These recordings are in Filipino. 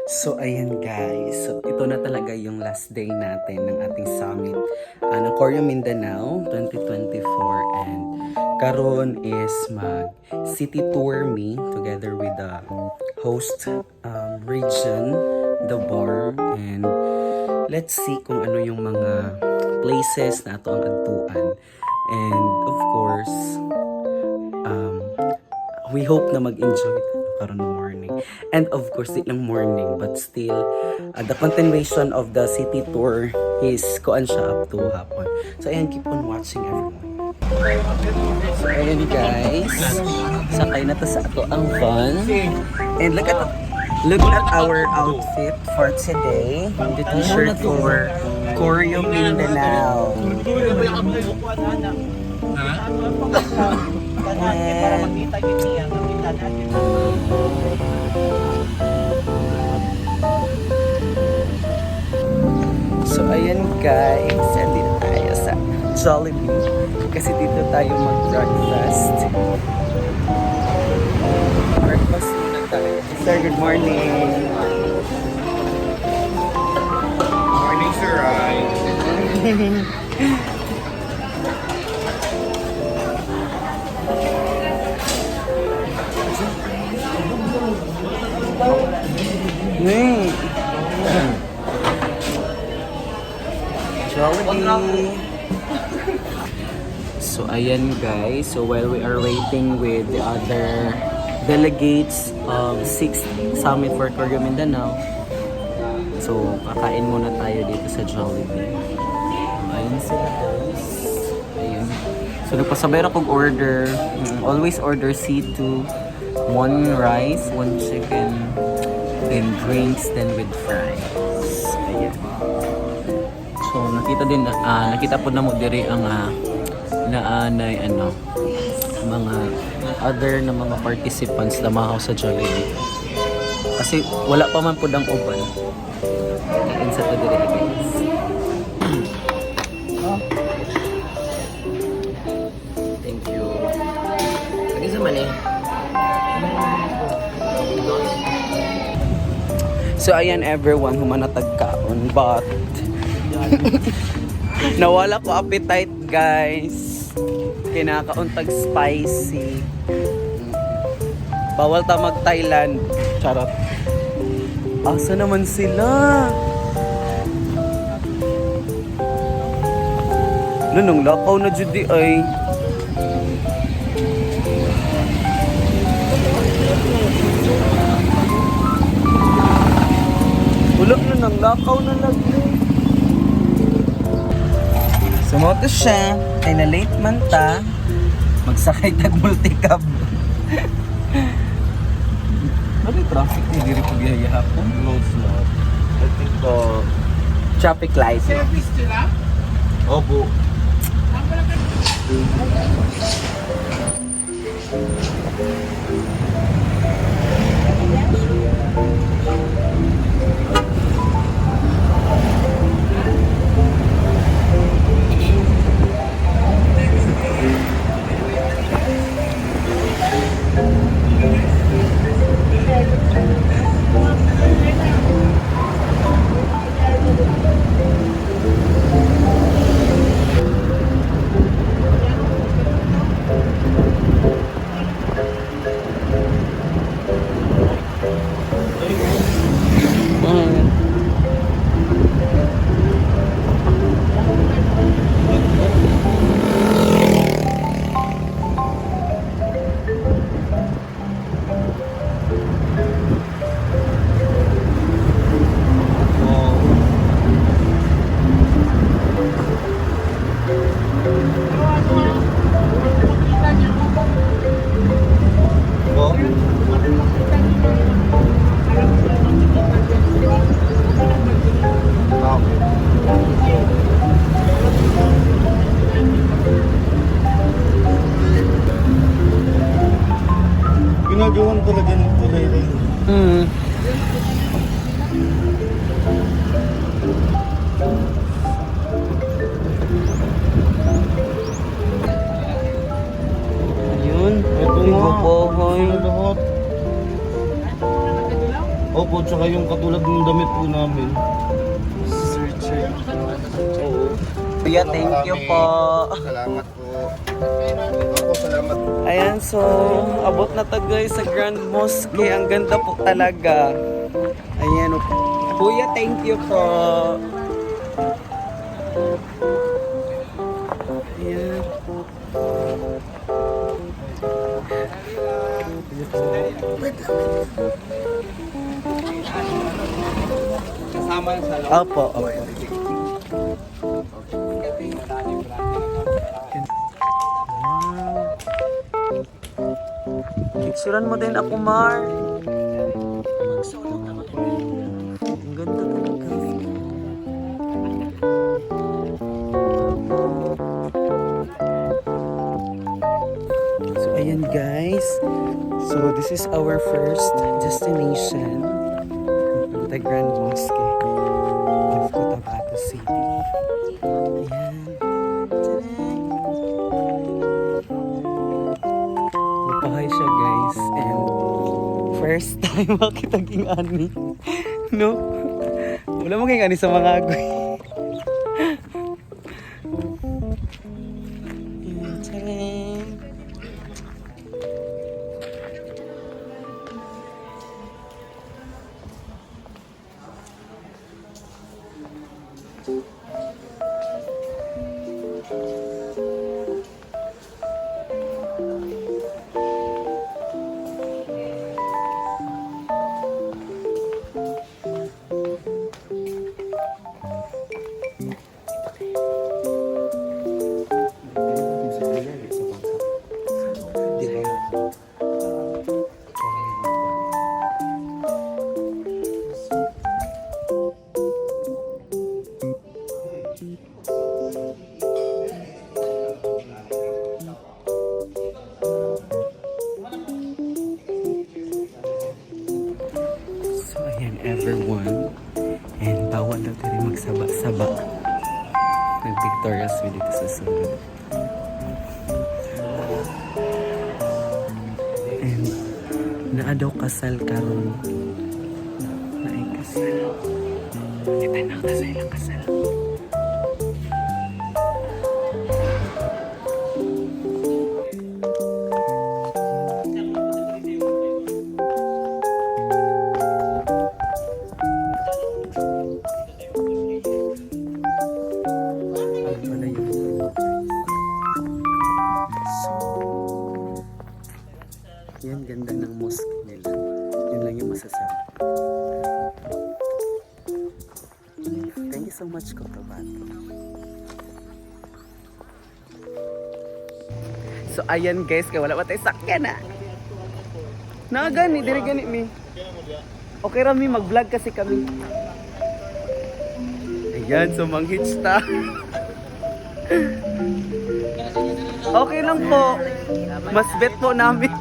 So ayan guys, so ito na talaga yung last day natin ng ating summit ng Choreo Mindanao 2024, and karon is mag city tour me together with the host region, the bar, and let's see kung ano yung mga places na ato ang adtuan, and of course we hope na mag-enjoy karon ng morning. And of course, di lang morning, but still, the continuation of the city tour is kuan siya up to hapon. So ayan, keep on watching everyone. So ayan guys, sakay na to sa ato ang van. And look at our outfit for today. The t-shirt for Choreo Mindanao. So ayan guys, dito tayo sa Jollibee kasi dito tayo mag-breakfast. Breakfast muna tayo. Sir, good morning. Morning, sir. Hey. Jollibee. So ayan guys, so while we are waiting with the other delegates of 6th Summit for Choreo Mindanao, so kakain muna tayo dito sa Jollibee. Ayun sila guys. Ayun. So nagpasabay ako order. Always order C2, 1 rice, 1 chicken, then drinks, then with fries. Ayan. So nakita po na mo diri ang mga other na mga participants na mahaw sa Jollibee. Kasi wala pa man po ang uban. Kain sa to diri guys. Thank you. Lagi sa mali. So ayan everyone, humanatag kaon, but nawala ko appetite guys. Kinakauntag spicy. Bawal ta mag Thailand. Charot. Asa naman sila? Nung lakaw na judi ay. Ulap na nang lakaw na lagi. Sumoto siya, ay na late man ta, magsakay tag multicab. Ano traffic ni diri ko biyahe hapon? No, it's not. I think Traffic light. Opo. po, tsaka yung katulad ng damit po namin. Oo. Kuya, thank you po. Salamat po. Opo, salamat po. Ayan, so abot na tayo guys sa Grand Mosque. Ang ganda po talaga. Ayan, Kuya, thank you po. Ayan. Kasama sa Opo, opo. Picturean mo din ako, Mar. Ang ganda talaga. So, ayan guys. So, this is our first destination. The Grand Mosque of Cotabato City. Ayan. Tadaan! Mapahay siya guys. And first time makitaging ani. No? Wala mo kayong ani sa mga agoy. Ayan. Tadaan! So ayan everyone. And bawal daw tayo magsaba-saba. Nag-Victoria's Way dito sa sulod. And naa daw kasal karon. Naay kasal. Kita na ka sa ilang kasal. Yan, ganda ng mosque nila. Yun lang yung masasabi. Thank you so much, Cotabato. So, ayan guys, kaya wala pa tayo sakyan ah. Nakagani, dire gani mi. Okay rami, mag-vlog kasi kami. Ayan, so mang-hitch ta. Okay lang po. Mas bet po namin.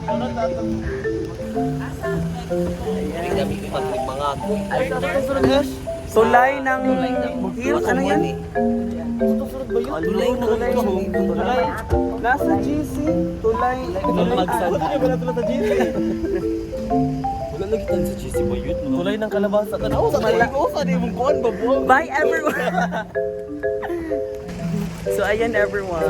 Tulay ng hills. Ano yan? Tulay ng tulay. Nasa GC. Tulay. Wala lagi tan sa cheesy ba yun? Tulay ng kalabasa ka na. Bye everyone. So ayan everyone.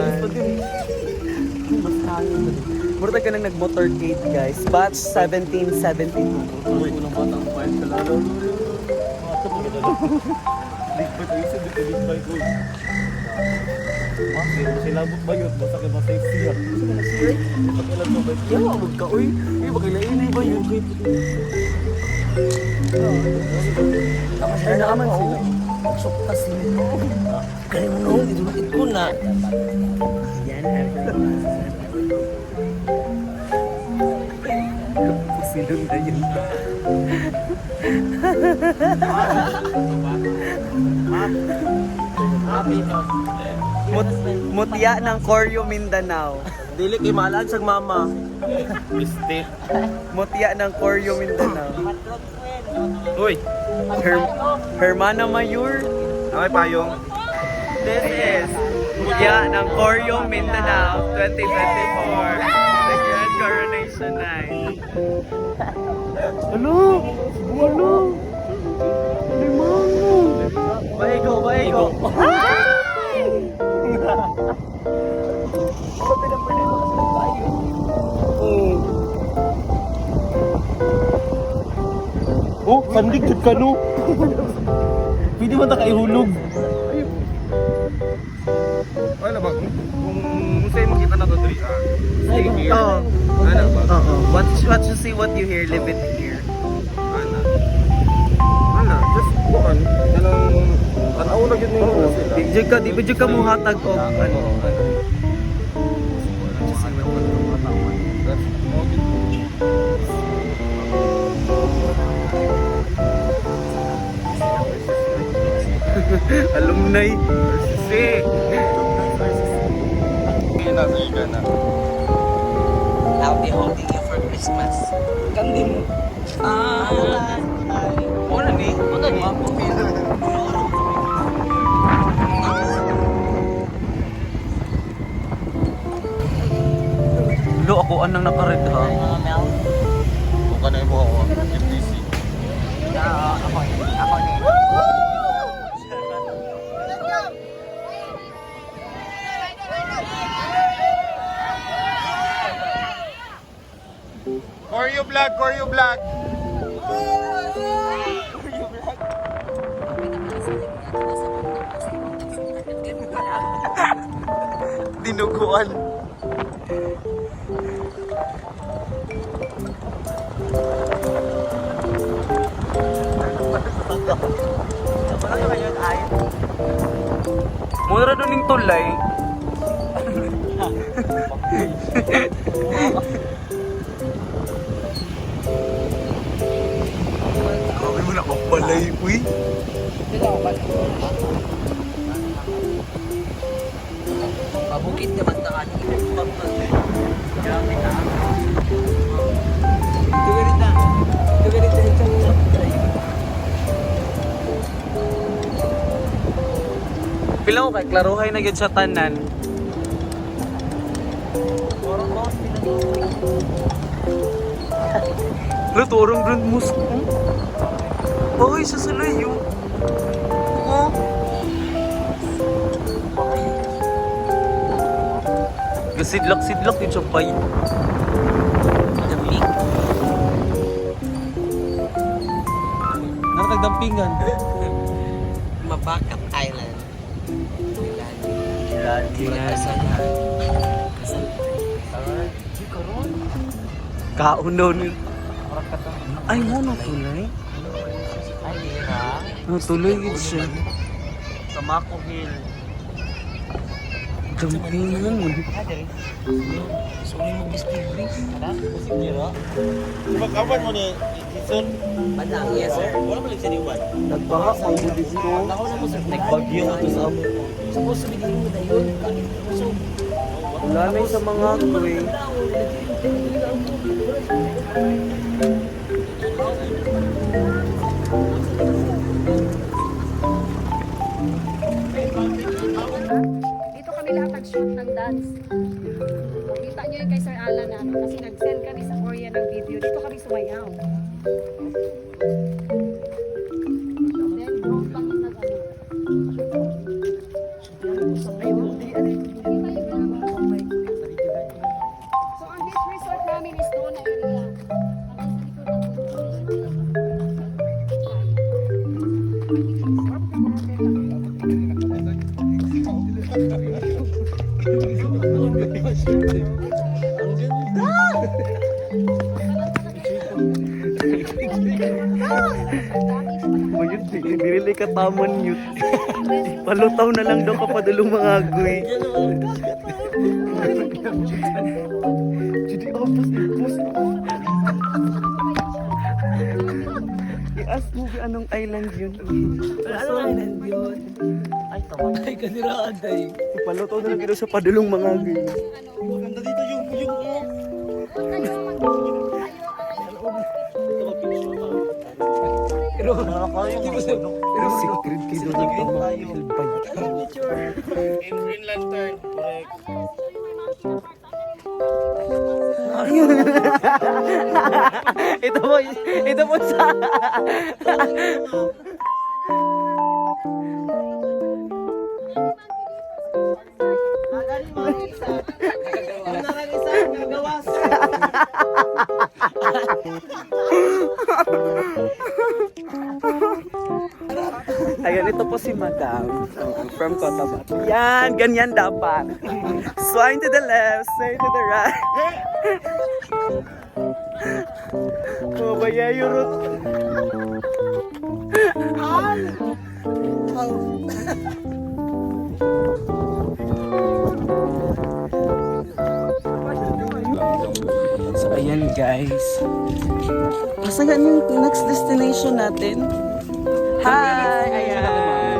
Murta ka nang nag-motorcade guys. Batch 1772. Uy, unang batang fight ka lalo. Bata mo na lang. Liquid ay isa, liquid bike ko. Bakit? Silabot ba yun? Basta ka ba safety yan? Gusto mo na siya? Pag-alam mo ba? Yawa, wag ka. Uy, bakilain ba yun? Ay, nakaman sila. Suktas nito. Kaya mo nung, idulukit ko na. Yan everyone. Silong na yun. Mutya ng Koryo, Mindanao. Dili kay malaan sa mama. Mistake. Mutya ng Koryo, Mindanao. Uy, Hermana Mayur. okay payong. This is Mutya ng Koryo, Mindanao 2024. The Grand Coronation. Sanay. Ano? Ano? Limango. Baigo, baigo. Oh, sandig jud ka no. Pwede man ta kay hulog. Wala ba? Kung sa'yo makita na to, Dre, stay here. Oh. Ano ba? Oo. What you see, what you hear, live it here. Ano? Ano? Just go on. Ganang, tanaw na yun nila sila. Di ba ka mo hatag o ano? Alumni. Si! Sige na, sige ka na. I'll be holding you for Christmas. Kandi mo. Una ni? Una ni? Lo, ako anong nakared ha? Kung ka na mo ako, FTC. Ako ni. Koryo vlog, Koryo vlog! Dinuguan. Mura doon yung tulay. Kami mo na kapalay, uy. Pabukit naman na kanina. Grabe na. Tugarita. Tugarita yung pila ko kay klaruhay na gyud sa tanan. Luto orang grand mus. Oy, sa salayo. Oh. Gasidlak-sidlak yung sapay. Damping. Nakatagdampingan. Mabakat Island. Kasal. Kauno ni. Ay mo na tulay. Ay dira. No tuloy gid siya. Sa Mako Hill. Dampingan mo. Sorry mo bistigri. Kada? Bistigri. Magkawan mo ni Jason. Madang, yes sir. Wala pa lang siya niwan. Nagbaha ang bibig ko. Nagbagyo na to sa amo. Supposed to be din mo dayon. Wala na yung sa mga kuy. Dito kami lahat nag-shoot ng dance. Kita nyo yun kay Sir Alan na kasi nag-send kami sa Korea ng video. Dito kami sumayaw. Then, drone pa kami nag-ano. So, ang beach resort namin is doon na area. Mayut, dirili ka taman yun. Palutaw na lang daw kapadulong mga agoy. Jadi opus ipus. I-ask mo ba anong island yun? Anong island yun? Ay, tama. Ay, kaniraan tayo. Palutaw na lang daw sa padulong mga agoy. Maganda dito yung Pero secret kayo doon ang pamahilbay. Green Lantern. Correct. ito po sa... Ayan, ito po si Madam from Cotabato. Yan, ganyan dapat. Swine to the left, swine to the right. Oh, baya yurot. So, ayan guys. Pasagan yung next destination natin. Hi! Ayan!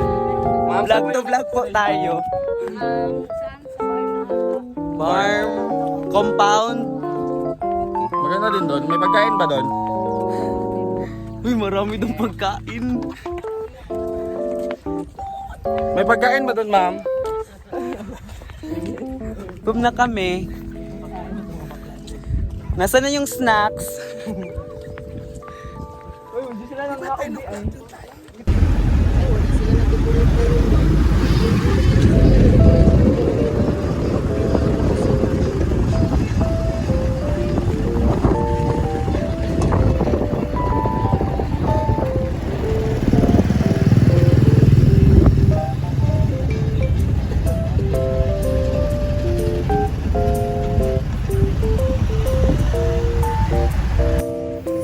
Vlog to vlog po tayo. Saan sa Farm, compound. Maganda din doon. May pagkain ba doon? Uy, marami dong pagkain. May pagkain ba doon, ma'am? Gutom na kami. Nasaan na yung snacks?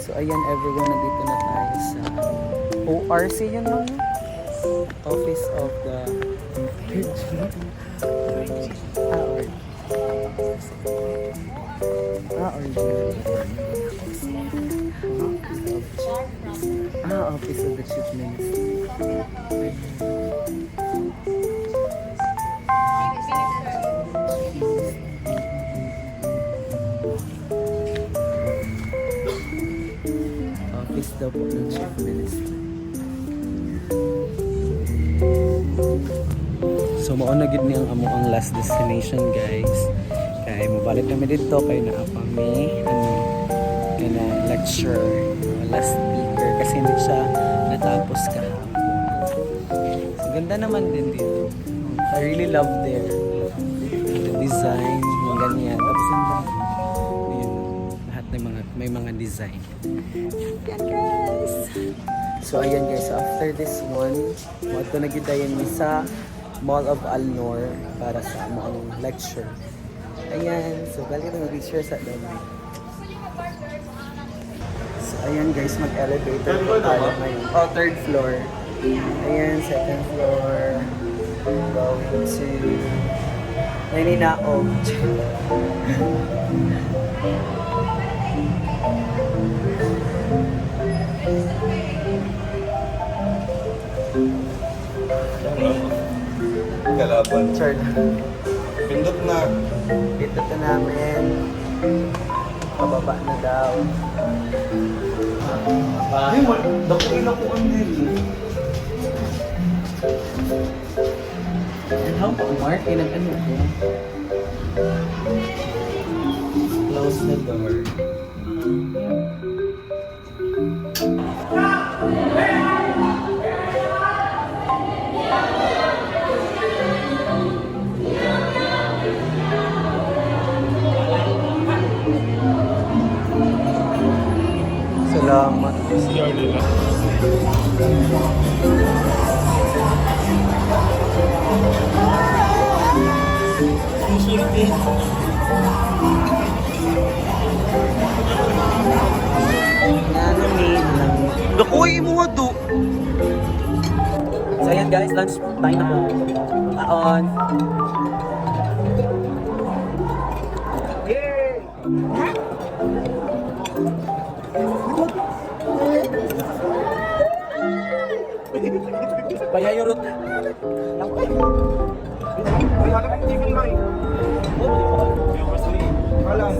So ayan everyone, nandito na tayo sa ORC yun lang. Office of the Office of the Chief Minister. Office daw po ng Chief Minister. So mao na gid niyang amo ang last destination guys. Kay mobalik kami dito kay naa pa may na lecture last speaker kasi hindi siya natapos kahapon. So, ganda naman din dito. I really love the design, yung ganyan. Tapos yun, lahat ng may mga design. Yan guys! So ayan guys, so after this one, wato na gidayon mi sa Mall of Alnor para sa among lecture. Ayan, so balik na mag-lecture sa dami. So ayan guys, mag-elevator po tayo ngayon. Oh, third floor. Ayan, second floor. Going to Naninao. Kalaban. Chard. Pindot na. Dito na namin. Pababa na daw. Ay, nakuin ako ang dili. And how about Mark? Ano ko? Close the door. Salamat. Dakoy mo nga do. So ayan guys, lunch time na po. Taon. Payayurot. Ay, halang ang tingin lang eh. Halang.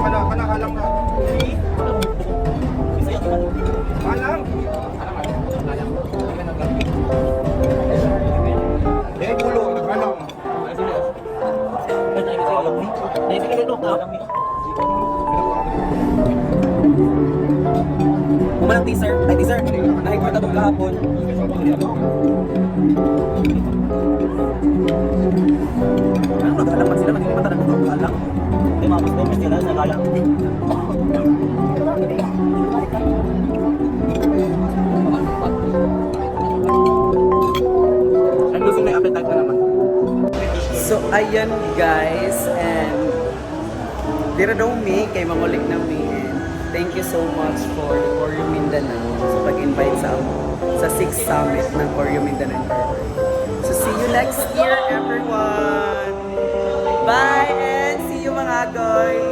Halang na. Halang. Eh, pulo. Halang. kahapon. Ano nag-alaman sila? Hindi naman talaga nag-alam. Hindi, mga mas sila, nag-alam. Ang gusto may appetite na naman. So, ayan guys, and dira daw mi, kay mangulik na mi. And thank you so much for the Choreo Mindanao sa pag-invite sa 6th Summit ng Choreo Mindanao. So, see you next year, everyone! Bye, and see you mga goy!